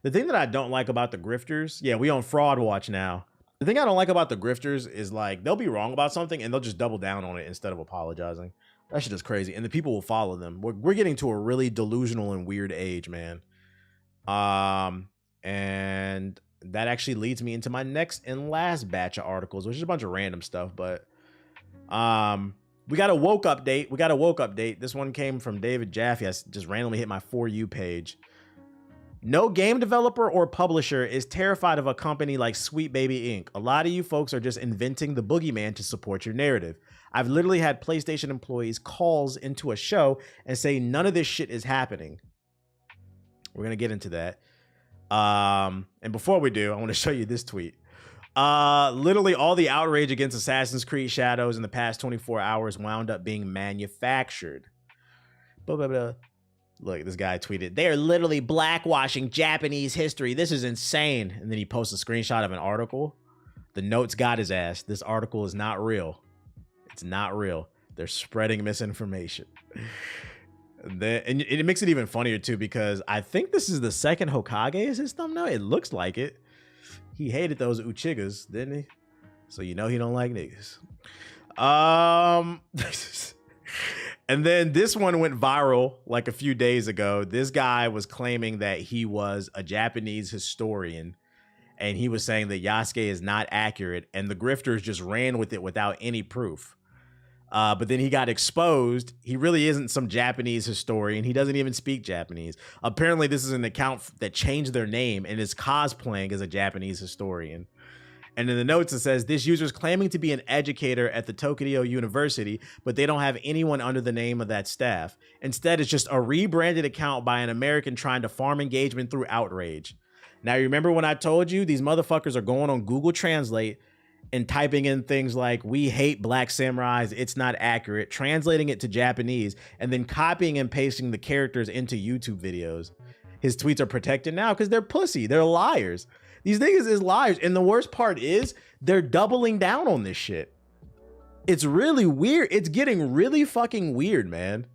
The thing that I don't like about the grifters, yeah, we on Fraud Watch now. The thing I don't like about the grifters is like they'll be wrong about something and they'll just double down on it instead of apologizing. That shit is crazy, and the people will follow them. We're getting to a really delusional and weird age, man. And that actually leads me into my next and last batch of articles, which is a bunch of random stuff, but we got a woke update. This one came from David Jaffe. I just randomly hit my For You page. No game developer or publisher is terrified of a company like Sweet Baby Inc. A lot of you folks are just inventing the boogeyman to support your narrative. I've literally had PlayStation employees calls into a show and say none of this shit is happening. We're going to get into that. And before we do, I want to show you this tweet. Literally all the outrage against Assassin's Creed Shadows in the past 24 hours wound up being manufactured. Blah, blah, blah. Look, this guy tweeted, they are literally blackwashing Japanese history. This is insane. And then he posts a screenshot of an article. The notes got his ass. This article is not real. It's not real. They're spreading misinformation. And it makes it even funnier too, because I think this is the second Hokage is his thumbnail. It looks like it. He hated those Uchigas, didn't he? So you know he don't like niggas. And then this one went viral like a few days ago. This guy was claiming that he was a Japanese historian, and he was saying that Yasuke is not accurate, and the grifters just ran with it without any proof. But then he got exposed. He really isn't some Japanese historian. He doesn't even speak Japanese. Apparently, this is an account that changed their name and is cosplaying as a Japanese historian. And in the notes, it says, this user is claiming to be an educator at the Tokyo University, but they don't have anyone under the name of that staff. Instead, it's just a rebranded account by an American trying to farm engagement through Outrage. Now, you remember when I told you these motherfuckers are going on Google Translate and typing in things like, we hate black samurais, it's not accurate, translating it to Japanese, and then copying and pasting the characters into YouTube videos. His tweets are protected now because they're pussy. They're liars. These niggas is liars. And the worst part is they're doubling down on this shit. It's really weird. It's getting really fucking weird, man.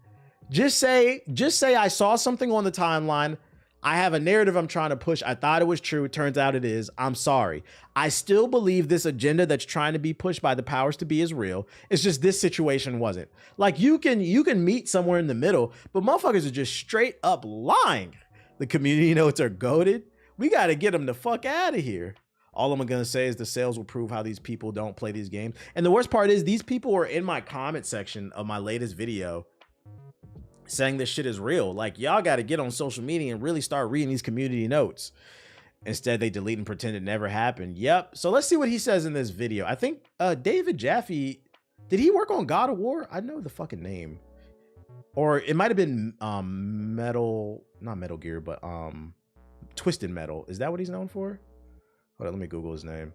Just say I saw something on the timeline. I have a narrative I'm trying to push. I thought it was true. It turns out it is. I'm sorry. I still believe this agenda that's trying to be pushed by the powers to be is real. It's just this situation wasn't. Like you can meet somewhere in the middle, but motherfuckers are just straight up lying. The community notes are goated. We got to get them the fuck out of here. All I'm going to say is the sales will prove how these people don't play these games. And the worst part is these people were in my comment section of my latest video saying this shit is real. Like, y'all got to get on social media and really start reading these community notes. Instead, they delete and pretend it never happened. Yep. So let's see what he says in this video. I think David Jaffe, did he work on God of War? I know the fucking name. Or it might have been not Metal Gear, but Twisted Metal. Is that what he's known for? Hold on, let me Google his name.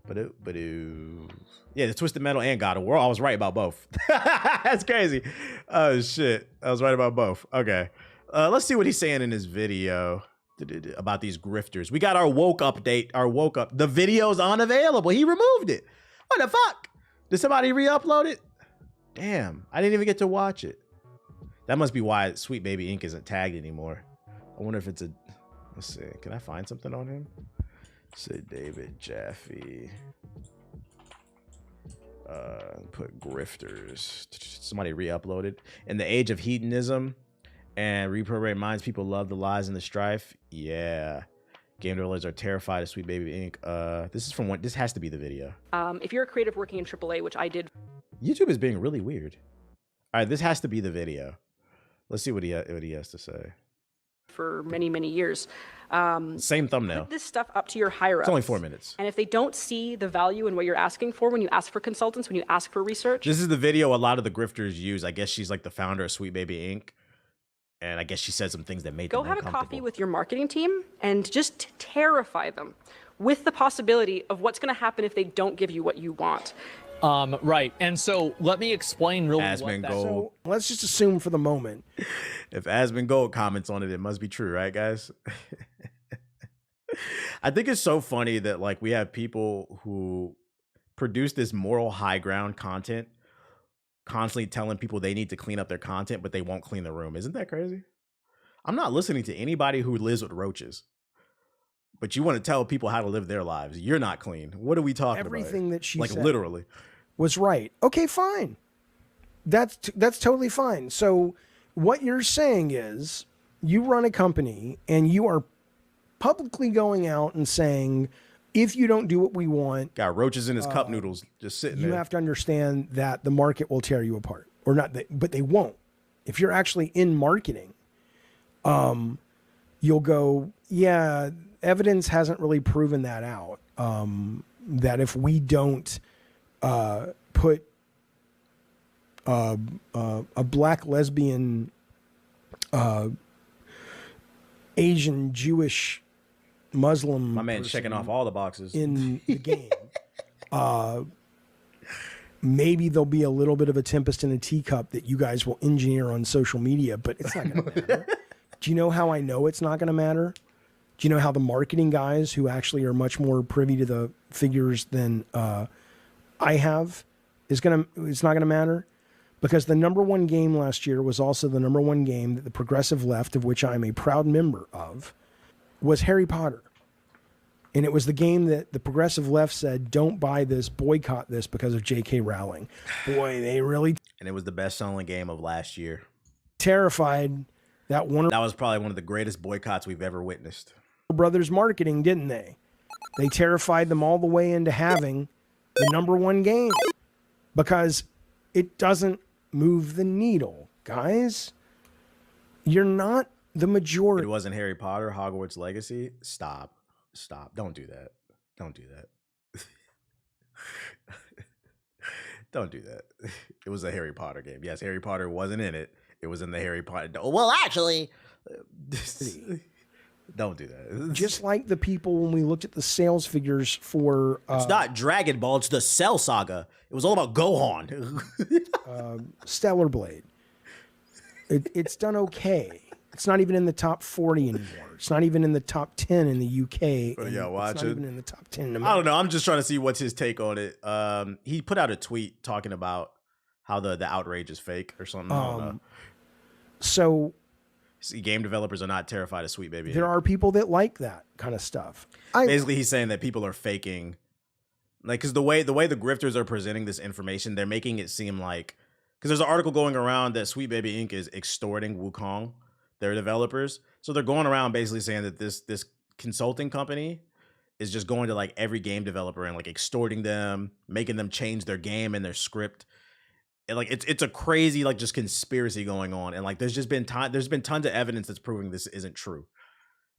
Yeah, the Twisted Metal and God of War. I was right about both. That's crazy. Oh shit, I was right about both. Okay, let's see what he's saying in his video about these grifters. We got our woke update. The video's unavailable. He removed it. What the fuck? Did somebody re-upload it? Damn, I didn't even get to watch it. That must be why Sweet Baby Inc. isn't tagged anymore. I wonder if it's a... Let's see. Can I find something on him? Say David Jaffe. Put grifters. Somebody re-uploaded. In the age of hedonism and reprogram minds, people love the lies and the strife. Yeah. Game developers are terrified of Sweet Baby Inc. This is from one. This has to be the video. If you're a creative working in AAA, which I did. YouTube is being really weird. All right, this has to be the video. Let's see what he has to say. For many, many years. Same thumbnail. Put this stuff up to your higher ups. It's only 4 minutes. And if they don't see the value in what you're asking for when you ask for consultants, when you ask for research. This is the video a lot of the grifters use. I guess she's like the founder of Sweet Baby Inc. And I guess she said some things that made them uncomfortable. Go have a coffee with your marketing team and just terrify them with the possibility of what's going to happen if they don't give you what you want. Right. And so let me explain really Asmongold. what that... So let's just assume for the moment. If Asmongold comments on it, it must be true, right, guys? I think it's so funny that like we have people who produce this moral high ground content constantly telling people they need to clean up their content, but they won't clean the room. Isn't that crazy? I'm not listening to anybody who lives with roaches. But you want to tell people how to live their lives. You're not clean. What are we talking about? Everything that she like said literally was right. Okay, fine. That's totally fine. So what you're saying is you run a company and you are publicly going out and saying, if you don't do what we want, got roaches in his cup noodles just sitting you there. have to understand that the market will tear you apart, or not, but they won't. If you're actually in marketing, you'll go, yeah, evidence hasn't really proven that out. That if we don't put a black, lesbian, Asian, Jewish, Muslim, My man's checking off all the boxes in the game, maybe there'll be a little bit of a tempest in a teacup that you guys will engineer on social media, but it's not going to matter. Do you know how I know it's not going to matter? Do you know how the marketing guys, who actually are much more privy to the figures than I have, it's not going to matter? Because the number one game last year was also the number one game that the progressive left, of which I'm a proud member of, was Harry Potter. And it was the game that the progressive left said, don't buy this, boycott this because of J.K. Rowling. Boy, they really and it was the best-selling game of last year. terrified that Warner That was probably one of the greatest boycotts we've ever witnessed. Brothers marketing, didn't they? They terrified them all the way into having the number one game because it doesn't move the needle, guys. You're not the majority. It wasn't Harry Potter, Hogwarts Legacy. Stop. Don't do that. Don't do that. Don't do that. It was a Harry Potter game. Yes, Harry Potter wasn't in it. It was in the Harry Potter. Well, actually, don't do that. Just like the people when we looked at the sales figures for it's not Dragon Ball, it's the Cell Saga. It was all about Gohan. Stellar Blade. It's done okay. It's not even in the top 40 anymore. It's not even in the top 10 in the UK. But yeah, watch it's it. not even in the top 10 in America. I don't know. I'm just trying to see what's his take on it. He put out a tweet talking about how the outrage is fake or something. I don't know. So See, game developers are not terrified of Sweet Baby. there are people that like that kind of stuff. Basically, he's saying that people are faking, like, because the way the grifters are presenting this information, they're making it seem like, because there's an article going around that Sweet Baby Inc. is extorting Wukong, their developers. So they're going around basically saying that this consulting company is just going to like every game developer and like extorting them, making them change their game and their script. And like it's a crazy like just conspiracy going on. And like there's been tons of evidence that's proving this isn't true.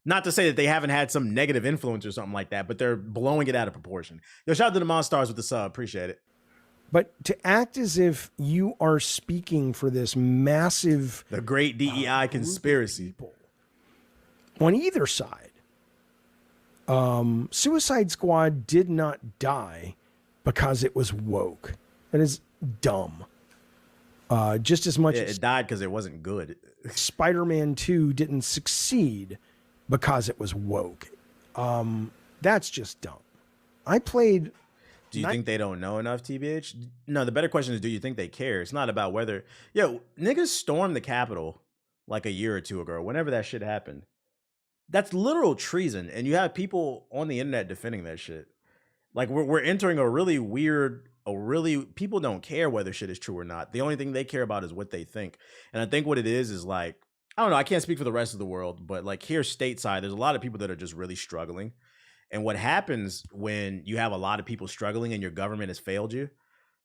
Not to say that they haven't had some negative influence or something like that, but they're blowing it out of proportion. Yo, shout out to the Monstars with the sub. Appreciate it. But to act as if you are speaking for this massive The great DEI conspiracy. people on either side, Suicide Squad did not die because it was woke. That is dumb. Just as much as It died because it wasn't good. Spider-Man 2 didn't succeed because it was woke. That's just dumb. I played. Do you think they don't know enough, TBH? No, the better question is, do you think they care? It's not about whether... Yo, niggas stormed the Capitol like a year or two ago, whenever that shit happened. That's literal treason, and you have people on the internet defending that shit. Like, we're entering a really weird... People don't care whether shit is true or not. The only thing they care about is what they think. And I think what it is like... I don't know, I can't speak for the rest of the world, but like here stateside, there's a lot of people that are just really struggling. And what happens when you have a lot of people struggling and your government has failed you?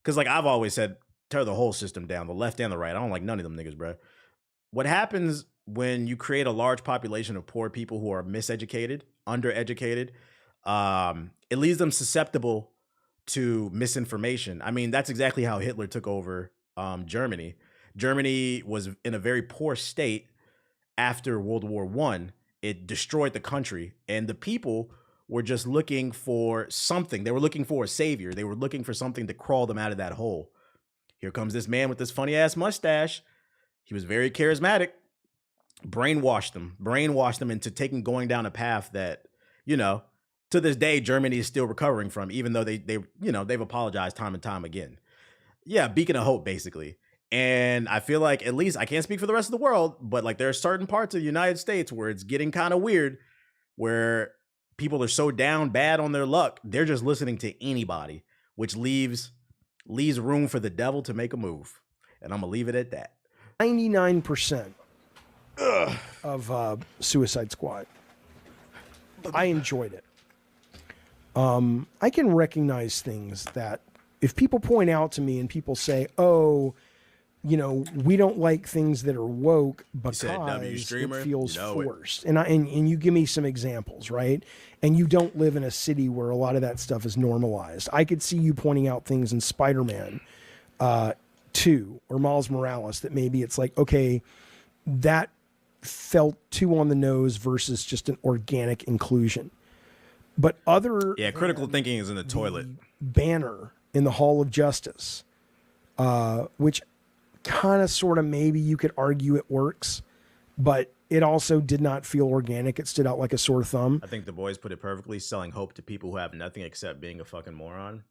Because like I've always said, tear the whole system down, the left and the right. I don't like none of them niggas, bro. What happens when you create a large population of poor people who are miseducated, undereducated? It leaves them susceptible to misinformation. I mean, that's exactly how Hitler took over Germany. Germany was in a very poor state after World War I. It destroyed the country, and the people were just looking for something. They were looking for a savior. They were looking for something to crawl them out of that hole. Here comes this man with this funny ass mustache. He was very charismatic. Brainwashed them into going down a path that, you know, to this day, Germany is still recovering from, even though they've apologized time and time again. Yeah, beacon of hope, basically. And I feel like, at least, I can't speak for the rest of the world, but like there are certain parts of the United States where it's getting kind of weird, where people are so down bad on their luck, they're just listening to anybody, which leaves room for the devil to make a move. And I'm gonna leave it at that. 99% of Suicide Squad. I enjoyed it. I can recognize things that if people point out to me and people say, "Oh, you know, we don't like things that are woke because it feels forced," and you give me some examples, right? And you don't live in a city where a lot of that stuff is normalized. I could see you pointing out things in Spider-Man 2 or Miles Morales that maybe it's like, okay, that felt too on the nose versus just an organic inclusion. But critical thinking is in the toilet. Banner in the Hall of Justice, which kind of sort of maybe you could argue it works, but it also did not feel organic. It stood out like a sore thumb. I think the boys put it perfectly, selling hope to people who have nothing except being a fucking moron.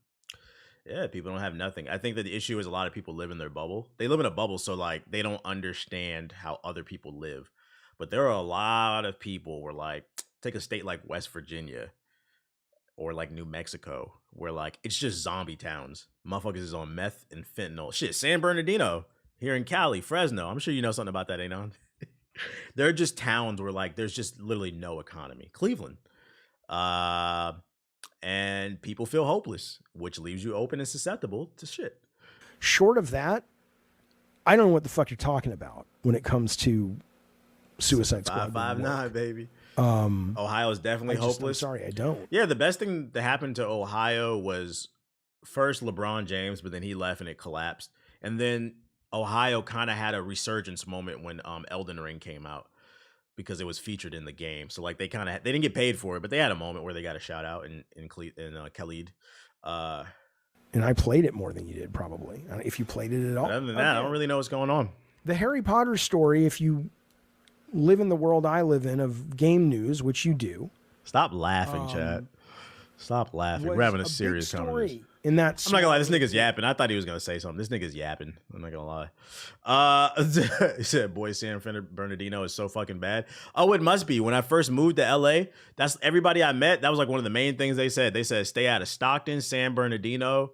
Yeah, people don't have nothing. I think that the issue is a lot of people live in their bubble. They live in a bubble, so like they don't understand how other people live. But there are a lot of people where like, take a state like West Virginia or like New Mexico, where like it's just zombie towns. Motherfuckers is on meth and fentanyl. Shit, San Bernardino here in Cali, Fresno. I'm sure you know something about that, ain't on. There are just towns where like there's just literally no economy. Cleveland. And people feel hopeless, which leaves you open and susceptible to shit. Short of that, I don't know what the fuck you're talking about when it comes to Suicide Squad. 559, baby. Ohio is definitely hopeless. I'm sorry, I don't. Yeah, the best thing that happened to Ohio was first LeBron James, but then he left and it collapsed. And then Ohio kind of had a resurgence moment when Elden Ring came out because it was featured in the game. So like they didn't get paid for it, but they had a moment where they got a shout out in Khalid. And I played it more than you did, probably. If you played it at all. Other than that, I don't really know what's going on. The Harry Potter story, if you live in the world I live in of game news, which you do. Stop laughing, Chad. Stop laughing. We're having a serious conversation. In that I'm not gonna lie, this nigga's yapping. I thought he was gonna say something. This nigga's yapping. I'm not gonna lie. He said, "Boy, San Bernardino is so fucking bad." Oh, it must be. When I first moved to LA, that's everybody I met. That was like one of the main things they said. They said, "Stay out of Stockton, San Bernardino,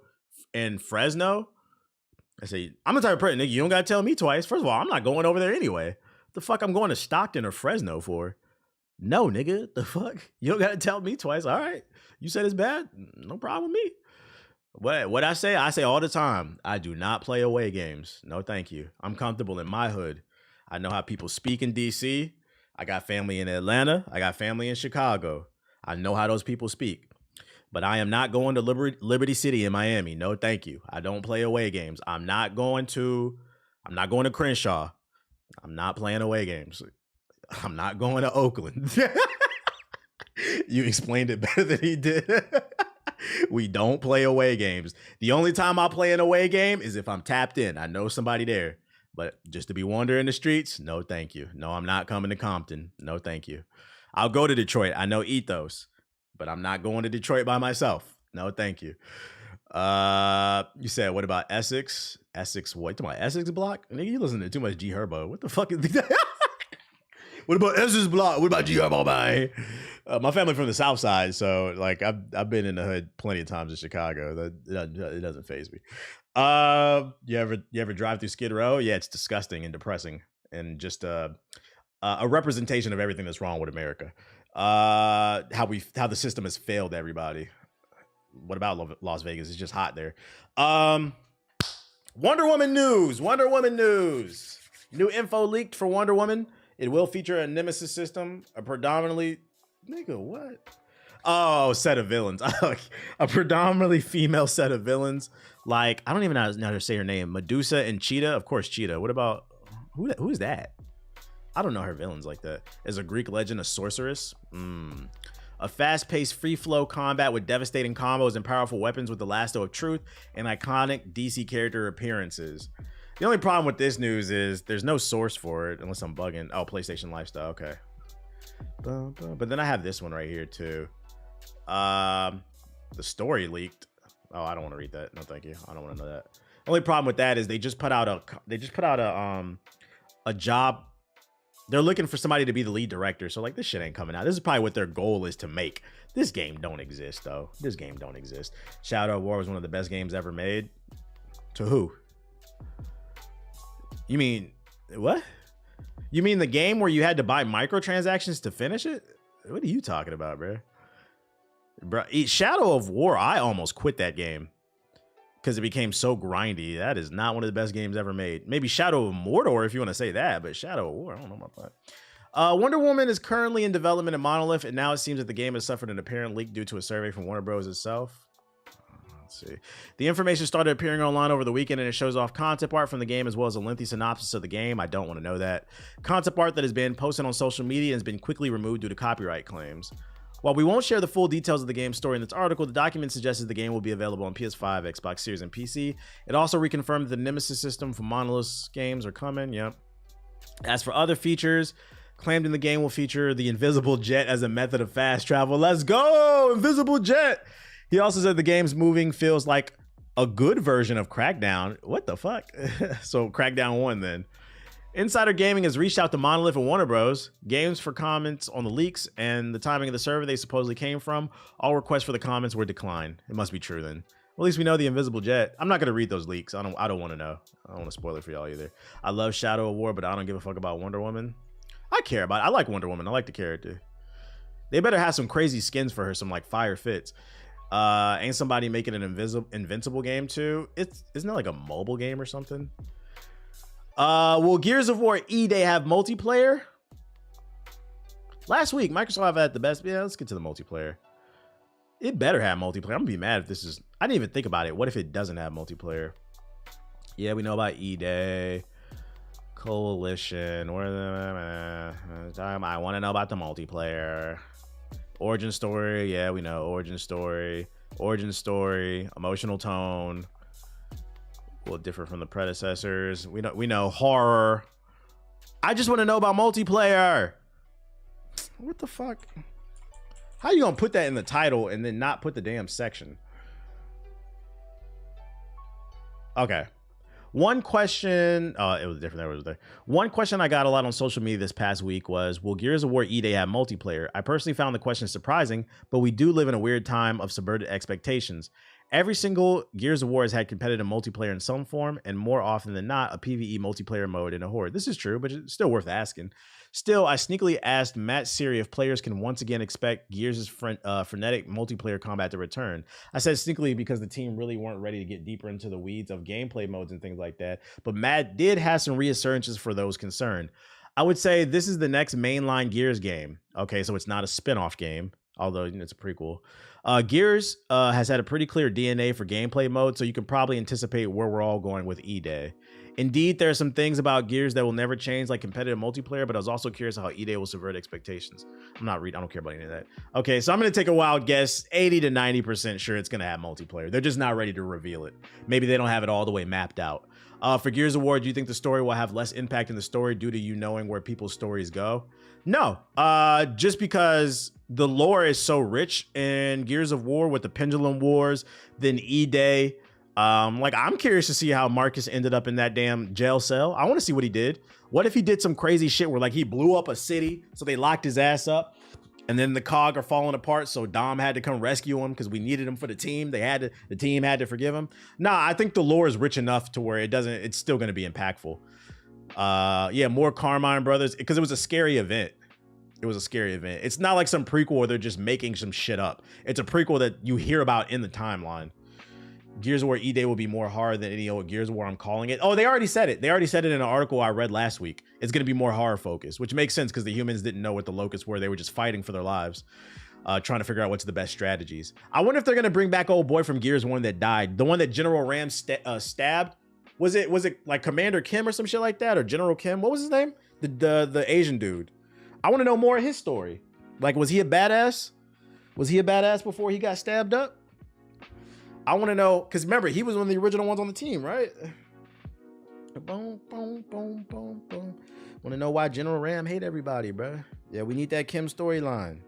and Fresno." I say, I'm the type of person, nigga, you don't gotta tell me twice. First of all, I'm not going over there anyway. The fuck I'm going to Stockton or Fresno for? No, nigga. The fuck? You don't gotta tell me twice. All right. You said it's bad? No problem with me. What I say all the time. I do not play away games. No, thank you. I'm comfortable in my hood. I know how people speak in DC. I got family in Atlanta. I got family in Chicago. I know how those people speak. But I am not going to Liberty City in Miami. No, thank you. I don't play away games. I'm not going to Crenshaw. I'm not playing away games. I'm not going to Oakland. You explained it better than he did. We don't play away games. The only time I play an away game is if I'm tapped in. I know somebody there. But just to be wandering the streets, no thank you. No, I'm not coming to Compton. No thank you. I'll go to Detroit. I know ethos. But I'm not going to Detroit by myself. No thank you. You said, what about Essex? Essex what? You talking about Essex Block? Nigga, you listen to too much G Herbo. What the fuck is that? What about Essex Block? What about G Herbo, man? My family from the South Side, so like I've been in the hood plenty of times in Chicago. It doesn't faze me. You ever drive through Skid Row? Yeah, it's disgusting and depressing, and just a representation of everything that's wrong with America. How the system has failed everybody. What about Las Vegas? It's just hot there. Wonder Woman news. New info leaked for Wonder Woman. It will feature a nemesis system, a predominantly set of villains. A predominantly female set of villains. Like, I don't even know how to say her name. Medusa and Cheetah. Of course, Cheetah. What about who is that? I don't know her villains like that. As a Greek legend, a sorceress. A fast-paced, free-flow combat with devastating combos and powerful weapons with the lasso of truth and iconic DC character appearances. The only problem with this news is there's no source for it, unless I'm bugging. Oh, PlayStation Lifestyle. Okay. But then I have this one right here too. The story leaked. Oh, I don't want to read that. No, thank you. I don't want to know that. The only problem with that is they just put out a job They're looking for somebody to be the lead director. So like this shit ain't coming out. This is probably what their goal is to make. This game don't exist though. This game don't exist. Shadow of War was one of the best games ever made. To who? You mean what? You mean the game where you had to buy microtransactions to finish it? What are you talking about, bro? Bro, Shadow of War, I almost quit that game because it became so grindy. That is not one of the best games ever made. Maybe Shadow of Mordor, if you want to say that, but Shadow of War, I don't know about that. Wonder Woman is currently in development at Monolith, and now it seems that the game has suffered an apparent leak due to a survey from Warner Bros. Itself. Let's see. The information started appearing online over the weekend, and it shows off concept art from the game as well as a lengthy synopsis of the game. I don't want to know that. Concept art that has been posted on social media and has been quickly removed due to copyright claims. While we won't share the full details of the game's story in this article, the document suggests that the game will be available on PS5, Xbox Series, and PC. It also reconfirmed that the Nemesis system for Monolith's games are coming. Yep. As for other features, claimed in the game will feature the invisible jet as a method of fast travel. Let's go! Invisible jet! He also said the game's moving feels like a good version of Crackdown. What the fuck? So Crackdown 1 then. Insider Gaming has reached out to Monolith and Warner Bros. Games for comments on the leaks and the timing of the server they supposedly came from. All requests for the comments were declined. It must be true then. Well, at least we know the invisible jet. I'm not gonna read those leaks. I don't want to know. I don't want to spoil it for y'all either. I love Shadow of War, but I don't give a fuck about Wonder Woman. I care about it. I like Wonder Woman. I like the character. They better have some crazy skins for her, some like fire fits. Ain't somebody making an invincible game too? Isn't it like a mobile game or something? Will Gears of War E-Day have multiplayer? Last week, Microsoft had the best. Yeah, let's get to the multiplayer. It better have multiplayer. I'm gonna be mad if this is. I didn't even think about it. What if it doesn't have multiplayer? Yeah, we know about E-Day. Coalition. I want to know about the multiplayer. Origin story. Yeah, we know. Origin story. Origin story. Emotional tone. Will differ from the predecessors. We know horror. I just want to know about multiplayer. What the fuck? How you gonna put that in the title and then not put the damn section? Okay. One question, it was different. That was there. One question I got a lot on social media this past week was, will Gears of War E-Day have multiplayer? I personally found the question surprising, but we do live in a weird time of subverted expectations. Every single Gears of War has had competitive multiplayer in some form, and more often than not, a PvE multiplayer mode in a horde. This is true, but it's still worth asking. Still, I sneakily asked Matt Siri if players can once again expect Gears' frenetic multiplayer combat to return. I said sneakily because the team really weren't ready to get deeper into the weeds of gameplay modes and things like that, but Matt did have some reassurances for those concerned. I would say this is the next mainline Gears game. Okay, so it's not a spin-off game, although it's a prequel. Gears has had a pretty clear DNA for gameplay mode, so you can probably anticipate where we're all going with E-Day. Indeed, there are some things about Gears that will never change, like competitive multiplayer, but I was also curious how E-Day will subvert expectations. I don't care about any of that. Okay, so I'm going to take a wild guess, 80 to 90% sure it's going to have multiplayer. They're just not ready to reveal it. Maybe they don't have it all the way mapped out. For Gears of War, do you think the story will have less impact in the story due to you knowing where people's stories go? No, just because the lore is so rich in Gears of War with the Pendulum Wars, then E-Day. Like I'm curious to see how Marcus ended up in that damn jail cell. I want to see what he did. What if he did some crazy shit where like he blew up a city, so they locked his ass up, and then the COG are falling apart, so Dom had to come rescue him because we needed him for the team. The team had to forgive him. Nah, I think the lore is rich enough to where it's still going to be impactful. Yeah, more Carmine Brothers, because it was a scary event. It was a scary event. It's not like some prequel where they're just making some shit up. It's a prequel that you hear about in the timeline. Gears of War E-Day will be more horror than any old Gears of War, I'm calling it. Oh, they already said it. They already said it in an article I read last week. It's going to be more horror focused, which makes sense because the humans didn't know what the locusts were. They were just fighting for their lives, trying to figure out what's the best strategies. I wonder if they're going to bring back old boy from Gears 1 that died. The one that General Ram stabbed. Was it like Commander Kim or some shit like that? Or General Kim? What was his name? The Asian dude. I want to know more of his story. Like, was he a badass? Was he a badass before he got stabbed up? I want to know, because remember, he was one of the original ones on the team, right? Boom, boom, boom, boom, boom. Want to know why General Ram hate everybody, bro? Yeah, we need that Kim storyline.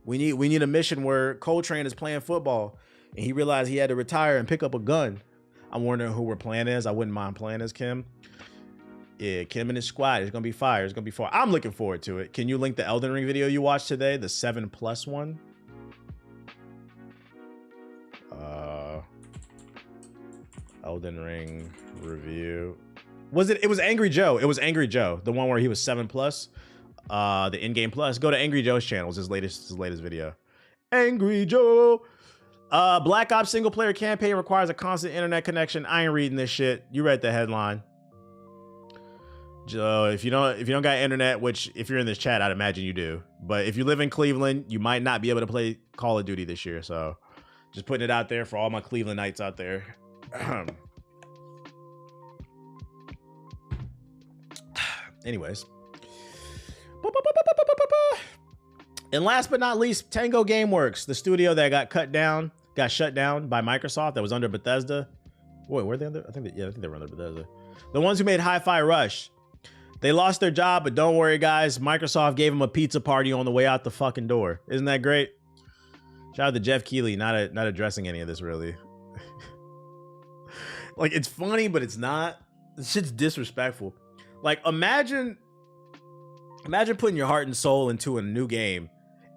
We need a mission where Coltrane is playing football, and he realized he had to retire and pick up a gun. I'm wondering who we're playing as. I wouldn't mind playing as Kim. Yeah, Kim and his squad. It's gonna be fire. It's gonna be fire. I'm looking forward to it. Can you link the Elden Ring video you watched today, the 7+ one? Elden Ring review. Was it? It was Angry Joe. It was Angry Joe, the one where he was 7+. The in-game plus. Go to Angry Joe's channel. It's his latest video. Angry Joe. Black Ops single player campaign requires a constant internet connection. I ain't reading this shit. You read the headline. Joe, if you don't got internet, which if you're in this chat, I'd imagine you do. But if you live in Cleveland, you might not be able to play Call of Duty this year. So just putting it out there for all my Clevelandites out there. Anyways. And last but not least, Tango Gameworks, the studio that got shut down by Microsoft that was under Bethesda. Wait, were they under? I think they were under Bethesda. The ones who made Hi-Fi Rush. They lost their job, but don't worry, guys. Microsoft gave them a pizza party on the way out the fucking door. Isn't that great? Shout out to Jeff Keighley, not addressing any of this, really. Like, it's funny, but it's not. This shit's disrespectful. Like, imagine putting your heart and soul into a new game.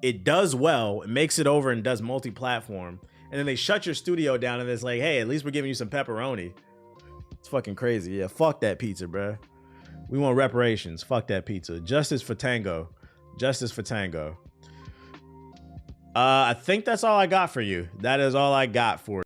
It does well, it makes it over and does multi-platform. And then they shut your studio down and it's like, hey, at least we're giving you some pepperoni. It's fucking crazy. Yeah, fuck that pizza, bruh. We want reparations. Fuck that pizza. Justice for Tango. Justice for Tango. I think that's all I got for you. That is all I got for